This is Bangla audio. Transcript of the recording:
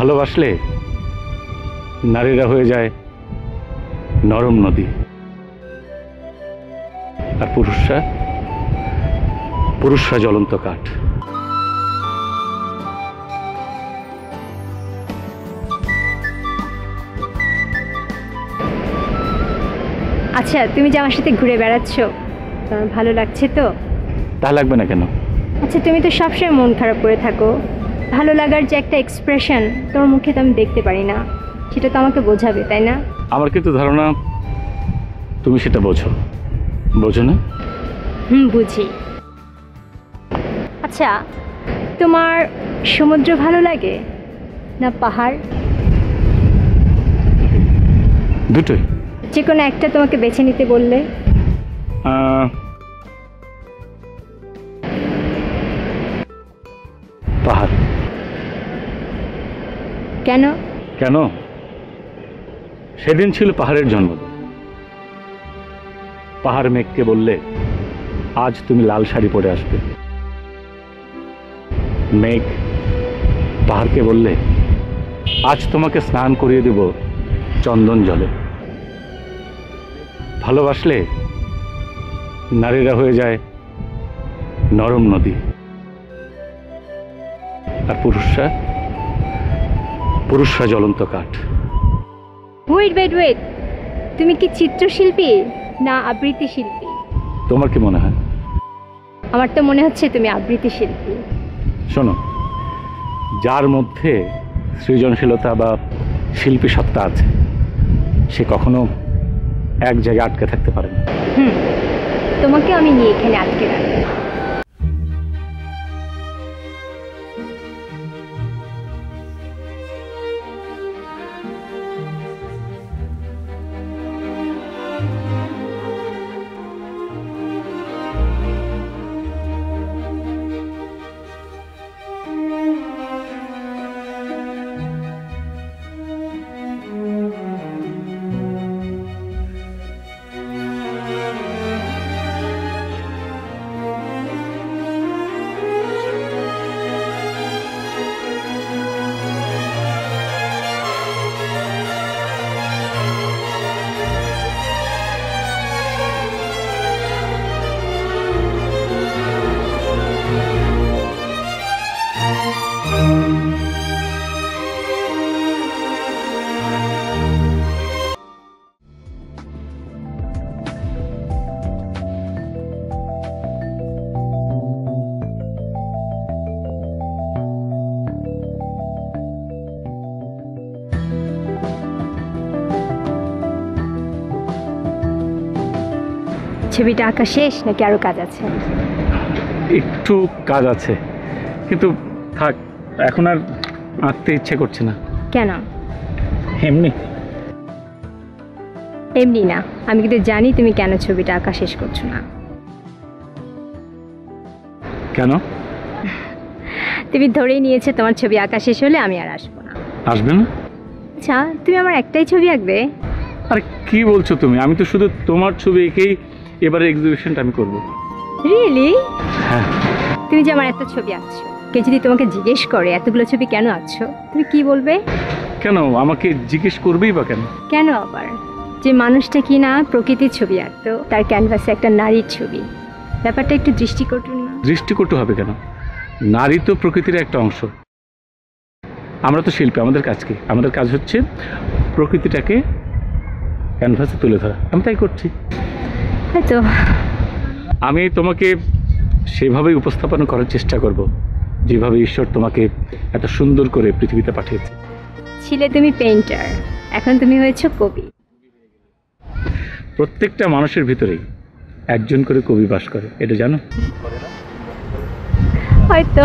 ভালোবাসলে নারীরা হয়ে যায় নরম নদী, আর পুরুষরা জ্বলন্ত কাঠ। আচ্ছা, তুমি যে আমার সাথে ঘুরে বেড়াচ্ছ, তোমার ভালো লাগছে তো? তা লাগবে না কেন? আচ্ছা, তুমি তো সবসময় মন খারাপ করে থাকো। ভালো লাগার যে একটা এক্সপ্রেশন তোমার মুখে তো আমি দেখতে পারি না, সেটা তো আমাকে বোঝাবে, তাই না? আমার কিন্তু ধারণা তুমি সেটা বোঝো না। বুঝি। আচ্ছা, তোমার সমুদ্র ভালো লাগে না পাহাড়? দুটোই। যে কোনো একটা তোমাকে বেছে নিতে বললে? পাহাড়। কেন? কেন? সেদিন ছিল পাহাড়ের জন্মদিন। পাহাড় মেঘকে বললে আজ তুমি লাল শাড়ি পরে আসবে। মেঘ পাহাড়কে বললে আজ তোমাকে স্নান করিয়ে দেব চন্দন জলে। ভালোবাসলে নারীরা হয়ে যায় নরম নদী, আর পুরুষরা জ্বলন্ত কাঠ। ওয়েট, তুমি কি চিত্রশিল্পী না আবৃত্তি শিল্পী? তোমার কি মনে হয়? আমার তো মনে হচ্ছে তুমি আবৃত্তি শিল্পী। শোনো, যার মধ্যে সৃজনশীলতা বা শিল্পী সত্তা আছে সে কখনো এক জায়গায় আটকে থাকতে পারে না। তোমাকে আমি নিয়ে এখানে আটকে রাখবো। ছবিটা আঁকা শেষ নাকি আরো কাজ আছে? একটু কাজ আছে, কিন্তু থাক, এখন আর আঁকতে ইচ্ছে করছে না। কেন? এমনি না, আমি কিন্তু জানি তুমি কেন ছবিটা আঁকা শেষ করছো না। কেন? তুমি ধরেই নিয়েছে তোমার ছবি আঁকা শেষ হলে আমি আর আসবো না। আসবে না? আচ্ছা, তুমি আমার একটাই ছবি আঁকবে? আরে কি বলছো তুমি? আমি তো শুধু তোমার ছবি এঁকেই এবারে এক্সিবিশনটা আমি করব। রিয়েলি? হ্যাঁ। তুমি যে আমার এত ছবি আঁকছো, কেউ যদি তোমাকে জিজ্ঞেস করে এতগুলো ছবি কেন আঁকছো, তুমি কি বলবে? কেন আমাকে জিজ্ঞেস করবেই বা কেন? কেন আবার? যে মানুষটা কি না প্রকৃতির ছবি আঁকতো, তার ক্যানভাসে একটা নারীর ছবি, ব্যাপারটা একটু দৃষ্টিকটু না? দৃষ্টিকটু হবে কেন? নারী তো প্রকৃতির একটা অংশ। আমরা তো শিল্পী, আমাদের কাজ কি? আমাদের কাজ হচ্ছে প্রকৃতিটাকে ক্যানভাসে তুলে ধরা। আমি তাই করছি। হয়তো আমি তোমাকে সেভাবেই উপস্থাপন করার চেষ্টা করব যেভাবে ঈশ্বর তোমাকে এত সুন্দর করে পৃথিবীতে পাঠিয়েছে। ছিলে তুমি পেইন্টার, এখন তুমি হয়েছো কবি। প্রত্যেকটা মানুষের ভিতরেই একজন করে কবি বাস করে, এটা জানো? হয়তো।